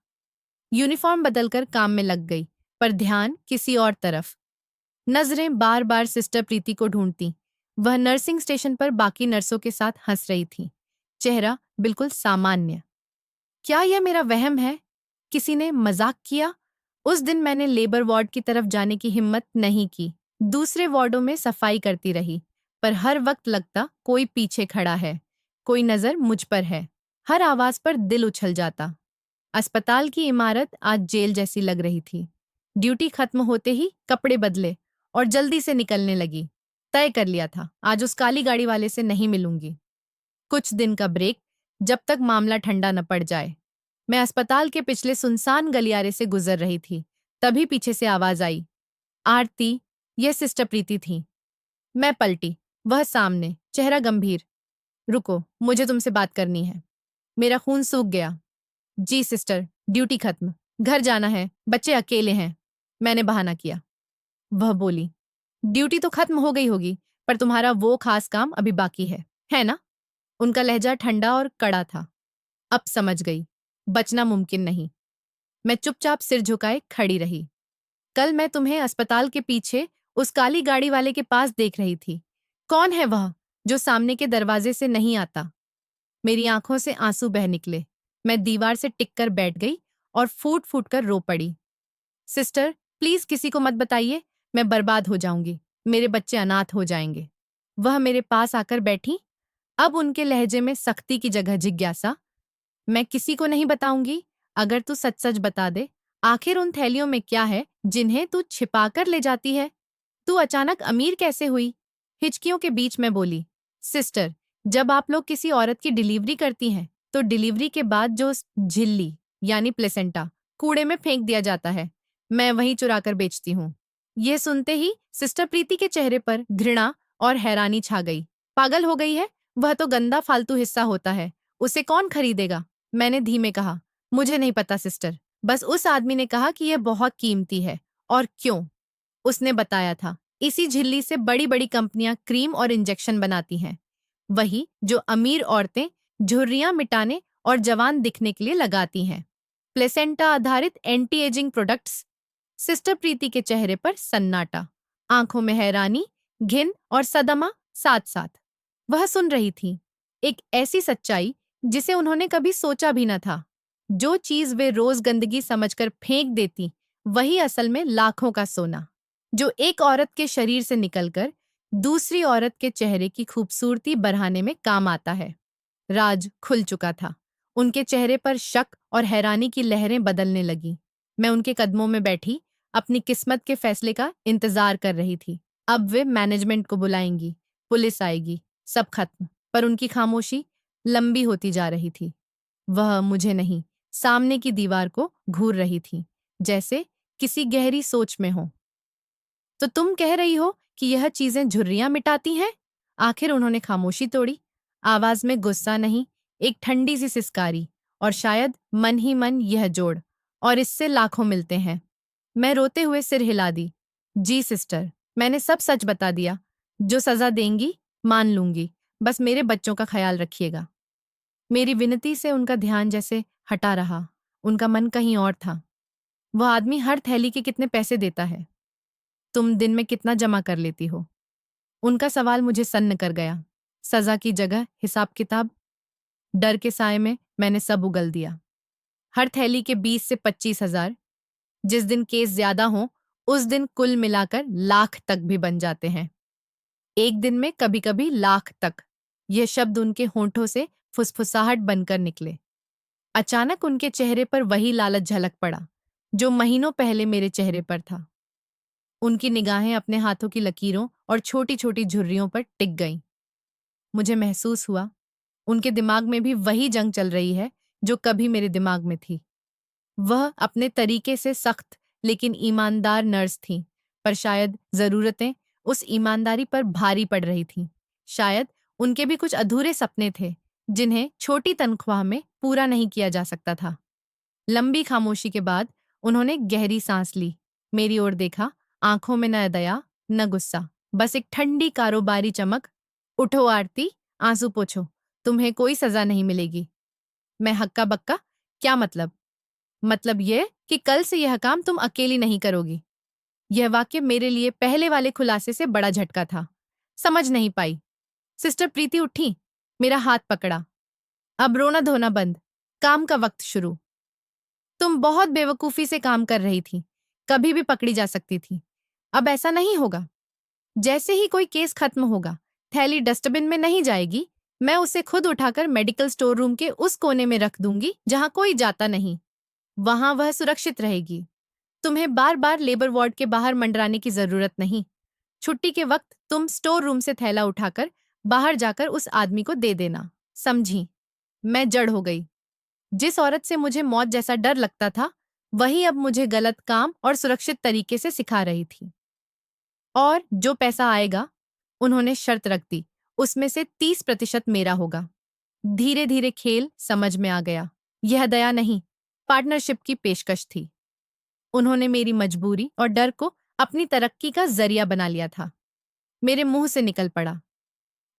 यूनिफॉर्म बदलकर काम में लग गई, पर ध्यान किसी और तरफ। नजरें बार बार सिस्टर प्रीति को ढूंढती। वह नर्सिंग स्टेशन पर बाकी नर्सों के साथ हंस रही थी, चेहरा बिल्कुल सामान्य। क्या यह मेरा वहम है? किसी ने मजाक किया? उस दिन मैंने लेबर वार्ड की तरफ जाने की हिम्मत नहीं की। दूसरे वार्डों में सफाई करती रही, पर हर वक्त लगता कोई पीछे खड़ा है, कोई नजर मुझ पर है। हर आवाज पर दिल उछल जाता। अस्पताल की इमारत आज जेल जैसी लग रही थी। ड्यूटी खत्म होते ही कपड़े बदले और जल्दी से निकलने लगी। तय कर लिया था, आज उस काली गाड़ी वाले से नहीं मिलूंगी। कुछ दिन का ब्रेक, जब तक मामला ठंडा न पड़ जाए। मैं अस्पताल के पिछले सुनसान गलियारे से गुजर रही थी, तभी पीछे से आवाज आई, आरती। यह सिस्टर प्रीति थी। मैं पलटी। वह सामने, चेहरा गंभीर। रुको, मुझे तुमसे बात करनी है। मेरा खून सूख गया। जी सिस्टर, ड्यूटी खत्म, घर जाना है, बच्चे अकेले हैं। मैंने बहाना किया। वह बोली, ड्यूटी तो खत्म हो गई होगी, पर तुम्हारा वो खास काम अभी बाकी है ना? उनका लहजा ठंडा और कड़ा था। अब समझ गई, बचना मुमकिन नहीं। मैं चुपचाप सिर झुकाए खड़ी रही। कल मैं तुम्हें अस्पताल के पीछे उस काली गाड़ी वाले के पास देख रही थी। कौन है वह जो सामने के दरवाजे से नहीं आता? मेरी आंखों से आंसू बह निकले। मैं दीवार से टिककर बैठ गई और फूट फूट कर रो पड़ी। सिस्टर, प्लीज किसी को मत बताइए, मैं बर्बाद हो जाऊंगी, मेरे बच्चे अनाथ हो जाएंगे। वह मेरे पास आकर बैठी। अब उनके लहजे में सख्ती की जगह जिज्ञासा। मैं किसी को नहीं बताऊंगी, अगर तू सच सच बता दे, आखिर उन थैलियों में क्या है जिन्हें तू छिपा कर ले जाती है? तू अचानक अमीर कैसे हुई? हिचकियों के बीच में बोली, सिस्टर, जब आप लोग किसी औरत की डिलीवरी करती हैं, तो डिलीवरी के बाद जो झिल्ली यानी प्लेसेंटा कूड़े में फेंक दिया जाता है, मैं वहीं चुराकर बेचती हूँ। ये सुनते ही सिस्टर प्रीति के चेहरे पर घृणा और हैरानी छा गई। पागल हो गई है? वह तो गंदा फालतू हिस्सा होता है, उसे कौन खरीदेगा? मैंने धीमे कहा, मुझे नहीं पता सिस्टर, बस उस आदमी ने कहा कि यह बहुत कीमती है। और क्यों? उसने बताया था, इसी झिल्ली से बड़ी बड़ी कंपनियां क्रीम और इंजेक्शन बनाती हैं, वही जो अमीर औरतें झुर्रियां मिटाने और जवान दिखने के लिए लगाती हैं। प्लेसेंटा आधारित एंटी एजिंग प्रोडक्ट्स। सिस्टर प्रीति के चेहरे पर सन्नाटा, आंखों में हैरानी, घिन और सदमा साथ साथ। वह सुन रही थी एक ऐसी सच्चाई जिसे उन्होंने कभी सोचा भी न था। जो चीज वे रोज गंदगी समझकर फेंक देती, वही असल में लाखों का सोना, जो एक औरत के शरीर से निकलकर दूसरी औरत के चेहरे की खूबसूरती बढ़ाने में काम आता है। राज खुल चुका था। उनके चेहरे पर शक और हैरानी की लहरें बदलने लगी। मैं उनके कदमों में बैठी, अपनी किस्मत के फैसले का इंतजार कर रही थी। अब वे मैनेजमेंट को बुलाएंगी, पुलिस आएगी, सब खत्म। पर उनकी खामोशी लंबी होती जा रही थी। वह मुझे नहीं, सामने की दीवार को घूर रही थी, जैसे किसी गहरी सोच में हो। तो तुम कह रही हो कि यह चीजें झुर्रियां मिटाती हैं? आखिर उन्होंने खामोशी तोड़ी। आवाज में गुस्सा नहीं, एक ठंडी सी सिसकारी, और शायद मन ही मन यह जोड़, और इससे लाखों मिलते हैं। मैं रोते हुए सिर हिला दी। जी सिस्टर, मैंने सब सच बता दिया। जो सजा देंगी मान लूंगी, बस मेरे बच्चों का ख्याल रखिएगा। मेरी विनती से उनका ध्यान जैसे हटा रहा। उनका मन कहीं और था। वह आदमी हर थैली के कितने पैसे देता है? तुम दिन में कितना जमा कर लेती हो? उनका सवाल मुझे सन्न कर गया। सजा की जगह हिसाब किताब। डर के साए में मैंने सब उगल दिया। हर थैली के 20 से 25 हजार। जिस दिन केस ज्यादा हो उस दिन कुल मिलाकर लाख तक भी बन जाते हैं। एक दिन में कभी कभी लाख तक। यह शब्द उनके होंठों से फुसफुसाहट बनकर निकले। अचानक उनके चेहरे पर वही लालच झलक पड़ा जो महीनों पहले मेरे चेहरे पर था। उनकी निगाहें अपने हाथों की लकीरों और छोटी छोटी झुर्रियों पर टिक गईं। मुझे महसूस हुआ उनके दिमाग में भी वही जंग चल रही है जो कभी मेरे दिमाग में थी। वह अपने तरीके से सख्त लेकिन ईमानदार नर्स थी, पर शायद जरूरतें उस ईमानदारी पर भारी पड़ रही थीं। शायद उनके भी कुछ अधूरे सपने थे जिन्हें छोटी तनख्वाह में पूरा नहीं किया जा सकता था। लंबी खामोशी के बाद उन्होंने गहरी सांस ली, मेरी ओर देखा, आंखों में न दया न गुस्सा, बस एक ठंडी कारोबारी चमक। उठो आरती, आंसू पोंछो, तुम्हें कोई सजा नहीं मिलेगी। मैं हक्का बक्का, क्या मतलब? मतलब यह कि कल से यह काम तुम अकेली नहीं करोगी। यह वाक्य मेरे लिए पहले वाले खुलासे से बड़ा झटका था। समझ नहीं पाई। सिस्टर प्रीति उठी, मेरा हाथ पकड़ा। अब रोना धोना बंद, काम का वक्त शुरू। तुम बहुत बेवकूफी से काम कर रही थी, कभी भी पकड़ी जा सकती थी। अब ऐसा नहीं होगा। जैसे ही कोई केस खत्म होगा, थैली डस्टबिन में नहीं जाएगी, मैं उसे खुद उठाकर मेडिकल स्टोर रूम के उस कोने में रख दूंगी जहां कोई जाता नहीं। वहां वह सुरक्षित रहेगी। तुम्हें बार बार लेबर वार्ड के बाहर मंडराने की जरूरत नहीं। छुट्टी के वक्त तुम स्टोर रूम से थैला उठाकर बाहर जाकर उस आदमी को दे देना, समझी? मैं जड़ हो गई। जिस औरत से मुझे मौत जैसा डर लगता था, वही अब मुझे गलत काम और सुरक्षित तरीके से सिखा रही थी। और जो पैसा आएगा, उन्होंने शर्त रख दी, उसमें से 30% मेरा होगा। धीरे धीरे खेल समझ में आ गया। यह दया नहीं, पार्टनरशिप की पेशकश थी। उन्होंने मेरी मजबूरी और डर को अपनी तरक्की का जरिया बना लिया था। मेरे मुंह से निकल पड़ा,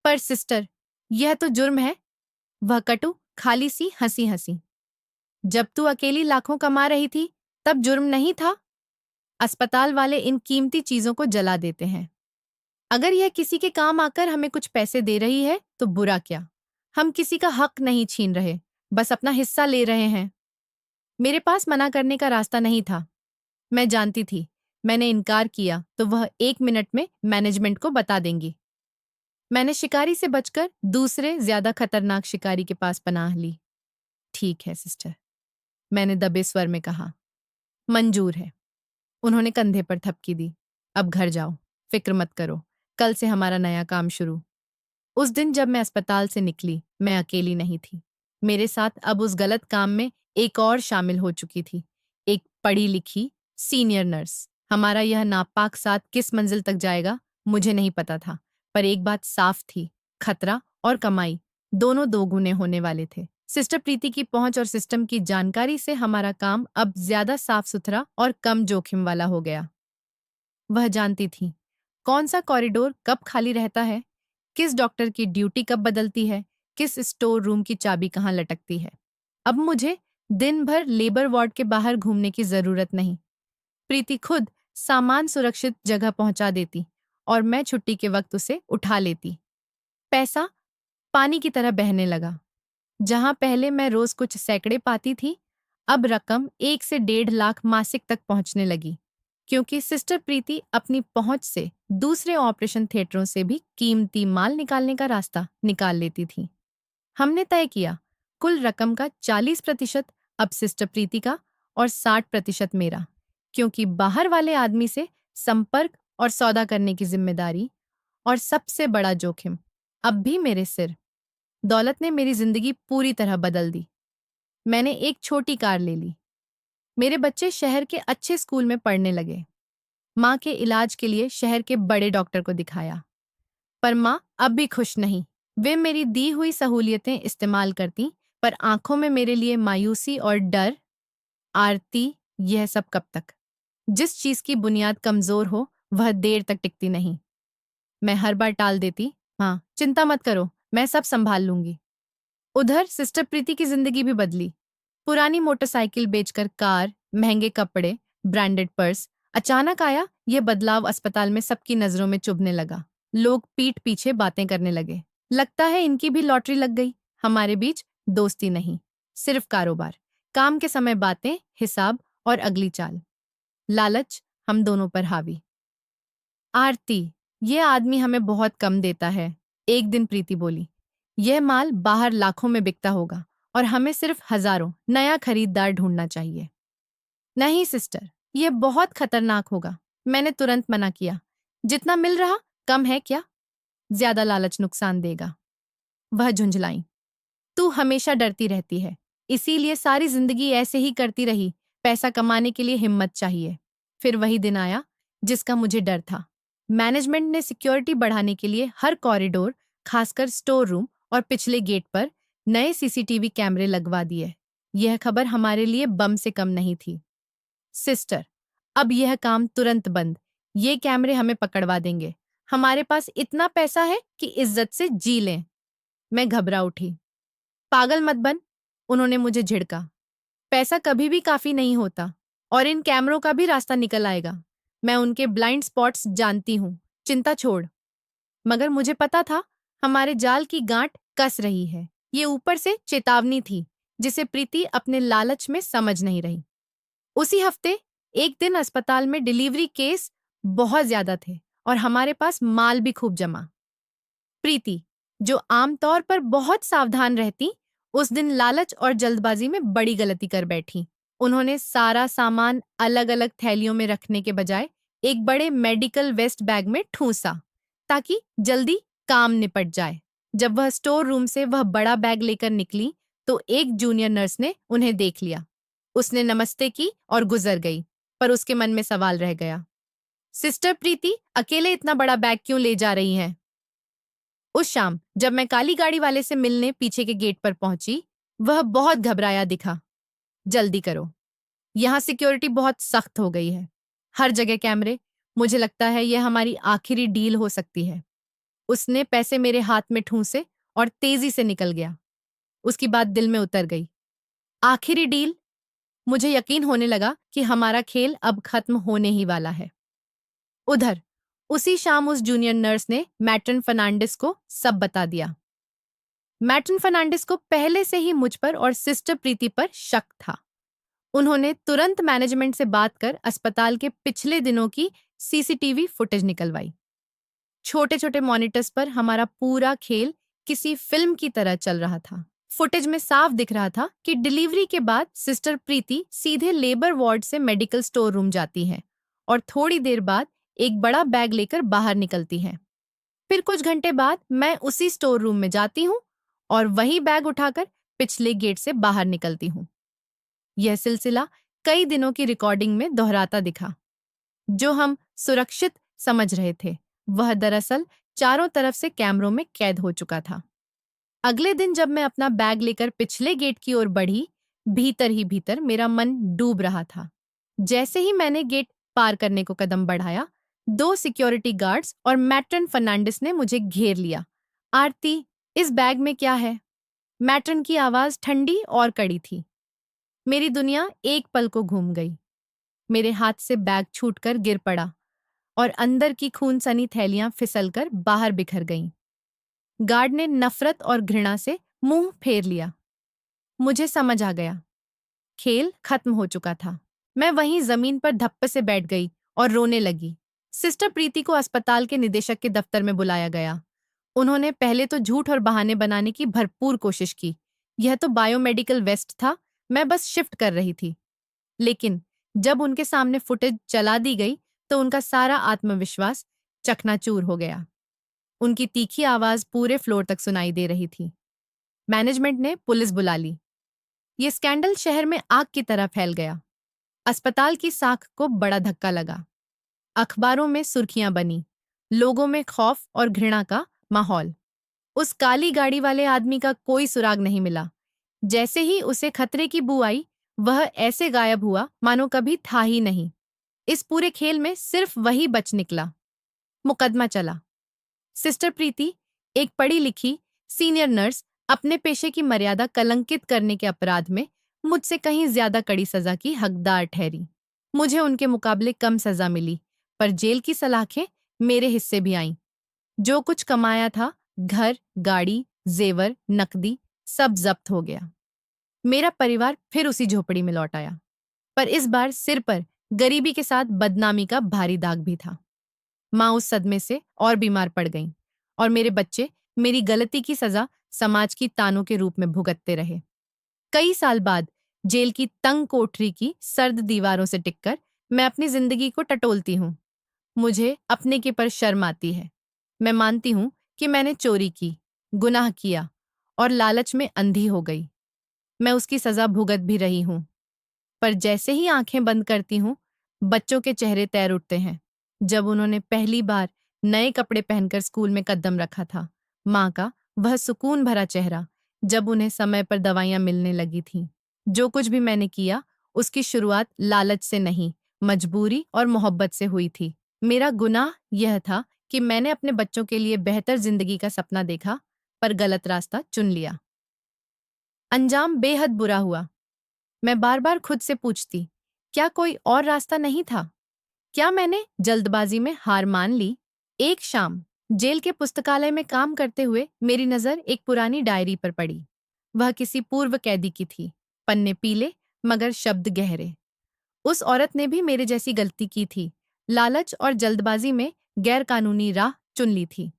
पर सिस्टर, यह तो जुर्म है। वह कटु खाली सी हंसी हंसी। जब तू अकेली लाखों कमा रही थी, तब जुर्म नहीं था। अस्पताल वाले इन कीमती चीजों को जला देते हैं। अगर यह किसी के काम आकर हमें कुछ पैसे दे रही है तो बुरा क्या। हम किसी का हक नहीं छीन रहे, बस अपना हिस्सा ले रहे हैं। मेरे पास मना करने का रास्ता नहीं था। मैं जानती थी, मैंने इनकार किया तो वह 1 मिनट में मैनेजमेंट को बता देंगी। मैंने शिकारी से बचकर दूसरे ज्यादा खतरनाक शिकारी के पास पनाह ली। ठीक है सिस्टर, मैंने दबे स्वर में कहा। मंजूर है। उन्होंने कंधे पर थपकी दी। अब घर जाओ, फिक्र मत करो, कल से हमारा नया काम शुरू। उस दिन जब मैं अस्पताल से निकली, मैं अकेली नहीं थी। मेरे साथ अब उस गलत काम में एक और शामिल हो चुकी थी, एक पढ़ी लिखी सीनियर नर्स। हमारा यह नापाक साथ किस मंजिल तक जाएगा मुझे नहीं पता था, पर एक बात साफ थी, खतरा और कमाई दोनों दोगुने होने वाले थे। सिस्टर प्रीति की पहुंच और सिस्टम की जानकारी से हमारा काम अब ज्यादा साफ सुथरा और कम जोखिम वाला हो गया। वह जानती थी कौन सा कॉरिडोर कब खाली रहता है, किस डॉक्टर की ड्यूटी कब बदलती है, किस स्टोर रूम की चाबी कहाँ लटकती है। अब मुझे दिन भर लेबर वार्ड के बाहर घूमने की जरूरत नहीं। प्रीति खुद सामान सुरक्षित जगह पहुंचा देती और मैं छुट्टी के वक्त उसे उठा लेती। पैसा पानी की तरह बहने लगा। जहां पहले मैं रोज कुछ सैकड़े पाती थी, अब रकम 1 से 1.5 लाख मासिक तक पहुंचने लगी, क्योंकि सिस्टर प्रीति अपनी पहुंच से दूसरे ऑपरेशन थिएटरों से भी कीमती माल निकालने का रास्ता निकाल लेती थी। हमने तय किया, कुल रकम का 40% अब सिस्टर प्रीति का और 60% मेरा, क्योंकि बाहर वाले आदमी से संपर्क और सौदा करने की जिम्मेदारी और सबसे बड़ा जोखिम अब भी मेरे सिर। दौलत ने मेरी जिंदगी पूरी तरह बदल दी। मैंने एक छोटी कार ले ली। मेरे बच्चे शहर के अच्छे स्कूल में पढ़ने लगे। माँ के इलाज के लिए शहर के बड़े डॉक्टर को दिखाया। पर माँ अब भी खुश नहीं। वे मेरी दी हुई सहूलियतें इस्तेमाल करती, पर आंखों में मेरे लिए मायूसी और डर। आरती, यह सब कब तक? जिस चीज की बुनियाद कमजोर हो वह देर तक टिकती नहीं। मैं हर बार टाल देती, हाँ चिंता मत करो, मैं सब संभाल लूंगी। उधर सिस्टर प्रीति की जिंदगी भी बदली। पुरानी मोटरसाइकिल बेचकर कार, महंगे कपड़े, ब्रांडेड पर्स, अचानक आया ये बदलाव अस्पताल में सबकी नजरों में चुभने लगा। लोग पीठ पीछे बातें करने लगे। लगता है इनकी भी लॉटरी लग गई। हमारे बीच दोस्ती नहीं, सिर्फ कारोबार। काम के समय बातें, हिसाब और अगली चाल। लालच हम दोनों पर हावी। आरती, ये आदमी हमें बहुत कम देता है। एक दिन प्रीति बोली, यह माल बाहर लाखों में बिकता होगा और हमें सिर्फ हजारों। नया खरीदार ढूंढना चाहिए। नहीं सिस्टर, यह बहुत खतरनाक होगा। मैंने तुरंत मना किया। जितना मिल रहा कम है क्या? ज्यादा लालच नुकसान देगा। वह झुंझलाई। तू हमेशा डरती रहती है, इसीलिए सारी जिंदगी ऐसे ही करती रही। पैसा कमाने के लिए हिम्मत चाहिए। फिर वही दिन आया जिसका मुझे डर था। मैनेजमेंट ने सिक्योरिटी बढ़ाने के लिए हर कॉरिडोर, खासकर स्टोर रूम और पिछले गेट पर नए सीसीटीवी कैमरे लगवा दिए। यह खबर हमारे लिए बम से कम नहीं थी। सिस्टर, अब यह काम तुरंत बंद। ये कैमरे हमें पकड़वा देंगे। हमारे पास इतना पैसा है कि इज्जत से जी लें। मैं घबरा उठी। पागल मत बन, उन्होंने मुझे झिड़का। पैसा कभी भी काफी नहीं होता और इन कैमरों का भी रास्ता निकल आएगा। मैं उनके ब्लाइंड स्पॉट्स जानती हूँ, चिंता छोड़। मगर मुझे पता था हमारे जाल की गांठ कस रही है। ये ऊपर से चेतावनी थी जिसे प्रीति अपने लालच में समझ नहीं रही। उसी हफ्ते एक दिन अस्पताल में डिलीवरी केस बहुत ज्यादा थे और हमारे पास माल भी खूब जमा। प्रीति, जो आमतौर पर बहुत सावधान रहती, उस दिन लालच और जल्दबाजी में बड़ी गलती कर बैठी। उन्होंने सारा सामान अलग अलग थैलियों में रखने के बजाय एक बड़े मेडिकल वेस्ट बैग में ठूंसा ताकि जल्दी काम निपट जाए। जब वह स्टोर रूम से वह बड़ा बैग लेकर निकली तो एक जूनियर नर्स ने उन्हें देख लिया। उसने नमस्ते की और गुजर गई, पर उसके मन में सवाल रह गया। सिस्टर प्रीति अकेले इतना बड़ा बैग क्यों ले जा रही हैं? उस शाम जब मैं काली गाड़ी वाले से मिलने पीछे के गेट पर पहुंची, वह बहुत घबराया दिखा। जल्दी करो, यहाँ सिक्योरिटी बहुत सख्त हो गई है। हर जगह कैमरे। मुझे लगता है यह हमारी आखिरी डील हो सकती है। उसने पैसे मेरे हाथ में ठूंसे और तेजी से निकल गया। उसकी बात दिल में उतर गई। आखिरी डील? मुझे यकीन होने लगा कि हमारा खेल अब खत्म होने ही वाला है। उधर उसी शाम उस जूनियर नर्स ने मैट्रन फर्नांडिस को सब बता दिया। मैट्रन फर्नांडिस को पहले से ही मुझ पर और सिस्टर प्रीति पर शक था। उन्होंने तुरंत मैनेजमेंट से बात कर अस्पताल के पिछले दिनों की सीसीटीवी फुटेज निकलवाई। छोटे छोटे मॉनिटर्स पर हमारा पूरा खेल किसी फिल्म की तरह चल रहा था। फुटेज में साफ दिख रहा था कि डिलीवरी के बाद सिस्टर प्रीति सीधे लेबर वार्ड से मेडिकल स्टोर रूम जाती है और थोड़ी देर बाद एक बड़ा बैग लेकर बाहर निकलती है। फिर कुछ घंटे बाद मैं उसी स्टोर रूम में जाती हूँ और वही बैग उठाकर पिछले गेट से बाहर निकलती हूँ। यह सिलसिला कई दिनों की रिकॉर्डिंग में दोहराता दिखा। जो हम सुरक्षित समझ रहे थे, वह दरअसल चारों तरफ से कैमरों में कैद हो चुका था। अगले दिन जब मैं अपना बैग लेकर पिछले गेट की ओर बढ़ी, भीतर ही भीतर मेरा मन डूब रहा था। जैसे ही मैंने गेट पार करने को कदम बढ़ाया, 2 सिक्योरिटी गार्ड्स और मैट्रन फर्नांडिस ने मुझे घेर लिया। आरती, इस बैग में क्या है? मैट्रन की आवाज ठंडी और कड़ी थी। मेरी दुनिया एक पल को घूम गई। मेरे हाथ से बैग छूटकर गिर पड़ा और अंदर की खून सनी थैलियां फिसलकर बाहर बिखर गईं। गार्ड ने नफरत और घृणा से मुंह फेर लिया। मुझे समझ आ गया, खेल खत्म हो चुका था। मैं वहीं जमीन पर धप्पे से बैठ गई और रोने लगी। सिस्टर प्रीति को अस्पताल के निदेशक के दफ्तर में बुलाया गया। उन्होंने पहले तो झूठ और बहाने बनाने की भरपूर कोशिश की। यह तो बायोमेडिकल वेस्ट था, मैं बस शिफ्ट कर रही थी। लेकिन जब उनके सामने फुटेज चला दी गई तो उनका सारा आत्मविश्वास चकनाचूर हो गया। उनकी तीखी आवाज पूरे फ्लोर तक सुनाई दे रही थी। मैनेजमेंट ने पुलिस बुला ली। ये स्कैंडल शहर में आग की तरह फैल गया। अस्पताल की साख को बड़ा धक्का लगा। अखबारों में सुर्खियां बनी, लोगों में खौफ और घृणा का माहौल। उस काली गाड़ी वाले आदमी का कोई सुराग नहीं मिला। जैसे ही उसे खतरे की बू आई, वह ऐसे गायब हुआ मानो कभी था ही नहीं। इस पूरे खेल में सिर्फ वही बच निकला। मुकदमा चला। सिस्टर प्रीति, एक पढ़ी लिखी सीनियर नर्स, अपने पेशे की मर्यादा कलंकित करने के अपराध में मुझसे कहीं ज्यादा कड़ी सजा की हकदार ठहरी। मुझे उनके मुकाबले कम सजा मिली, पर जेल की सलाखें मेरे हिस्से भी आईं। जो कुछ कमाया था, घर, गाड़ी, जेवर, नकदी, सब जब्त हो गया। मेरा परिवार फिर उसी झोपड़ी में लौट आया, पर इस बार सिर पर गरीबी के साथ बदनामी का भारी दाग भी था। माँ उस सदमे से और बीमार पड़ गईं, और मेरे बच्चे मेरी गलती की सजा समाज की तानों के रूप में भुगतते रहे। कई साल बाद जेल की तंग कोठरी की सर्द दीवारों से टिककर मैं अपनी जिंदगी को टटोलती हूँ। मुझे अपने के पर शर्म आती है। मैं मानती हूँ कि मैंने चोरी की, गुनाह किया और लालच में अंधी हो गई। मैं उसकी सजा भुगत भी रही हूँ। पर जैसे ही आंखें बंद करती हूँ, बच्चों के चेहरे तैर उठते हैं। जब उन्होंने पहली बार नए कपड़े पहनकर स्कूल में कदम रखा था, माँ का वह सुकून भरा चेहरा, जब उन्हें समय पर दवाइयाँ मिलने लगी थीं। जो कुछ भी मैंने किया, उसकी शुरुआत लालच से नहीं, मजबूरी और मोहब्बत से हुई थी। मेरा गुनाह यह था कि मैंने अपने बच्चों के लिए बेहतर जिंदगी का सपना देखा, पर गलत रास्ता चुन लिया। अंजाम बेहद बुरा हुआ। मैं बार बार खुद से पूछती, क्या कोई और रास्ता नहीं था? क्या मैंने जल्दबाजी में हार मान ली? एक शाम जेल के पुस्तकालय में काम करते हुए मेरी नजर एक पुरानी डायरी पर पड़ी। वह किसी पूर्व कैदी की थी, पन्ने पीले मगर शब्द गहरे। उस औरत ने भी मेरे जैसी गलती की थी, लालच और जल्दबाजी में गैर कानूनी राह चुन ली थी।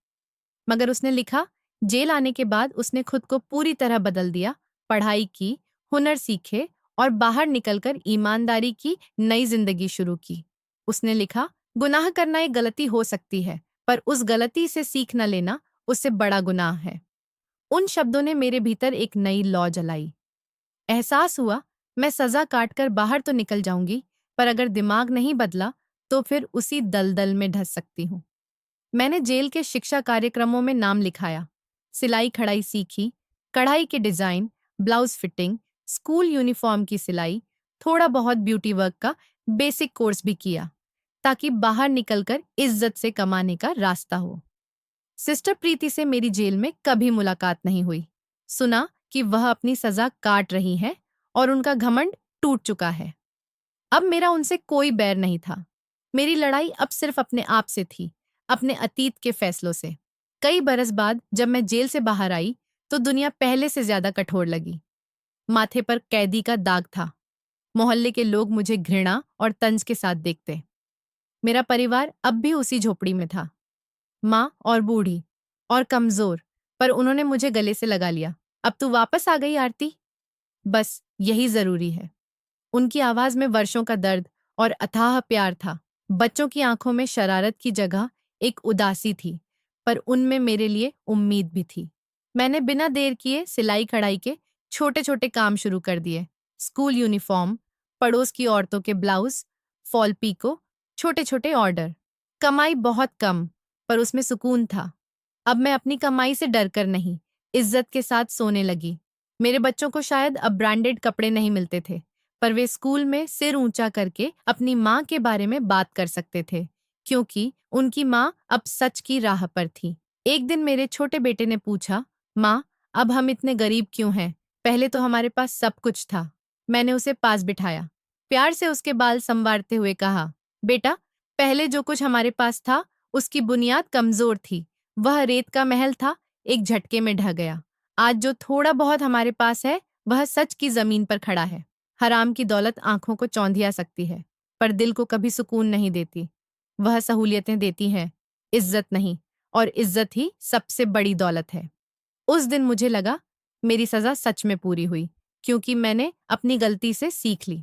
मगर उसने लिखा, जेल आने के बाद उसने खुद को पूरी तरह बदल दिया, पढ़ाई की, हुनर सीखे और बाहर निकलकर ईमानदारी की नई जिंदगी शुरू की। उसने लिखा, गुनाह करना एक गलती हो सकती है, पर उस गलती से सीख न लेना उससे बड़ा गुनाह है। उन शब्दों ने मेरे भीतर एक नई लौ जलाई। एहसास हुआ, मैं सजा काटकर बाहर तो निकल जाऊंगी, पर अगर दिमाग नहीं बदला तो फिर उसी दलदल में धंस सकती हूँ। मैंने जेल के शिक्षा कार्यक्रमों में नाम लिखाया, सिलाई कढ़ाई सीखी, कढ़ाई के design, blouse fitting, school uniform की सिलाई, थोड़ा बहुत ब्यूटी वर्क का बेसिक कोर्स भी किया, ताकि बाहर निकलकर इज्जत से कमाने का रास्ता हो। सिस्टर प्रीति से मेरी जेल में कभी मुलाकात नहीं हुई। सुना कि वह अपनी सजा काट रही है और उनका घमंड टूट चुका है। अब मेरा उनसे कोई बैर नहीं था। मेरी लड़ाई अब सिर्फ अपने आप से थी, अपने अतीत के फैसलों से। कई बरस बाद जब मैं जेल से बाहर आई, तो दुनिया पहले से ज्यादा कठोर लगी। माथे पर कैदी का दाग था। मोहल्ले के लोग मुझे घृणा और तंज के साथ देखते। मेरा परिवार अब भी उसी झोपड़ी में था, माँ और बूढ़ी और कमजोर, पर उन्होंने मुझे गले से लगा लिया। अब तू वापस आ गई आरती, बस यही जरूरी है। उनकी आवाज में वर्षों का दर्द और अथाह प्यार था। बच्चों की आंखों में शरारत की जगह एक उदासी थी, पर उनमें मेरे लिए उम्मीद भी थी। मैंने बिना देर किए सिलाई कढ़ाई के छोटे छोटे काम शुरू कर दिए। स्कूल यूनिफॉर्म, पड़ोस की औरतों के ब्लाउज, फॉल पीको, छोटे छोटे ऑर्डर। कमाई बहुत कम, पर उसमें सुकून था। अब मैं अपनी कमाई से डरकर नहीं, इज्जत के साथ सोने लगी। मेरे बच्चों को शायद अब ब्रांडेड कपड़े नहीं मिलते थे, पर वे स्कूल में सिर ऊंचा करके अपनी माँ के बारे में बात कर सकते थे, क्योंकि उनकी माँ अब सच की राह पर थी। एक दिन मेरे छोटे बेटे ने पूछा, माँ, अब हम इतने गरीब क्यों हैं? पहले तो हमारे पास सब कुछ था। मैंने उसे पास बिठाया, प्यार से उसके बाल संवारते हुए कहा, बेटा, पहले जो कुछ हमारे पास था, उसकी बुनियाद कमजोर थी। वह रेत का महल था, एक झटके में ढह गया। आज जो थोड़ा बहुत हमारे पास है, वह सच की जमीन पर खड़ा है। हराम की दौलत आंखों को चौंधिया सकती है, पर दिल को कभी सुकून नहीं देती। वह सहूलियतें देती हैं, इज्जत नहीं, और इज्जत ही सबसे बड़ी दौलत है। उस दिन मुझे लगा, मेरी सजा सच में पूरी हुई, क्योंकि मैंने अपनी गलती से सीख ली।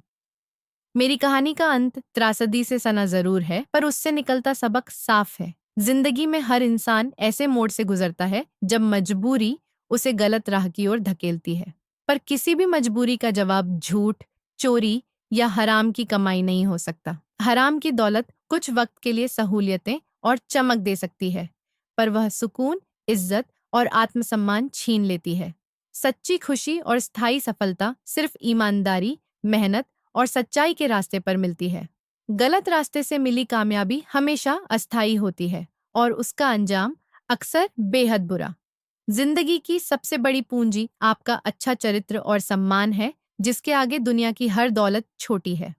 मेरी कहानी का अंत त्रासदी से सना जरूर है, पर उससे निकलता सबक साफ है। जिंदगी में हर इंसान ऐसे मोड़ से गुजरता है जब मजबूरी उसे गलत राह की ओर धकेलती है। पर किसी भी मजबूरी का जवाब झूठ, चोरी या हराम की कमाई नहीं हो सकता। हराम की दौलत कुछ वक्त के लिए सहूलियतें और चमक दे सकती है, पर वह सुकून, इज्जत और आत्मसम्मान छीन लेती है। सच्ची खुशी और स्थायी सफलता सिर्फ ईमानदारी, मेहनत और सच्चाई के रास्ते पर मिलती है। गलत रास्ते से मिली कामयाबी हमेशा अस्थायी होती है, और उसका अंजाम अक्सर बेहद बुरा। जिंदगी की सबसे बड़ी पूंजी आपका अच्छा चरित्र और सम्मान है, जिसके आगे दुनिया की हर दौलत छोटी है।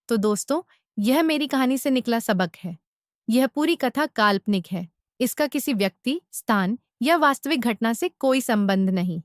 तो दोस्तों, यह मेरी कहानी से निकला सबक है। यह पूरी कथा काल्पनिक है। इसका किसी व्यक्ति, स्थान या वास्तविक घटना से कोई संबंध नहीं।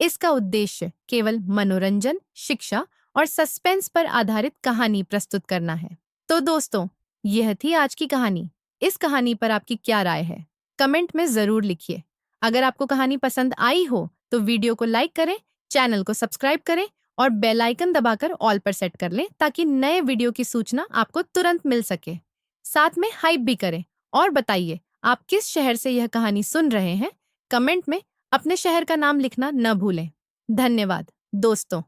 इसका उद्देश्य केवल मनोरंजन, शिक्षा और सस्पेंस पर आधारित कहानी प्रस्तुत करना है। तो दोस्तों, यह थी आज की कहानी। इस कहानी पर आपकी क्या राय है? कमेंट में जरूर लिखिए। अगर आपको कहानी पसंद आई हो तो वीडियो को लाइक करें, चैनल को सब्सक्राइब करें और बेल आइकन दबाकर ऑल पर सेट कर लें ताकि नए वीडियो की सूचना आपको तुरंत मिल सके। साथ में हाइप भी करें और बताइए आप किस शहर से यह कहानी सुन रहे हैं। कमेंट में अपने शहर का नाम लिखना न भूलें। धन्यवाद दोस्तों।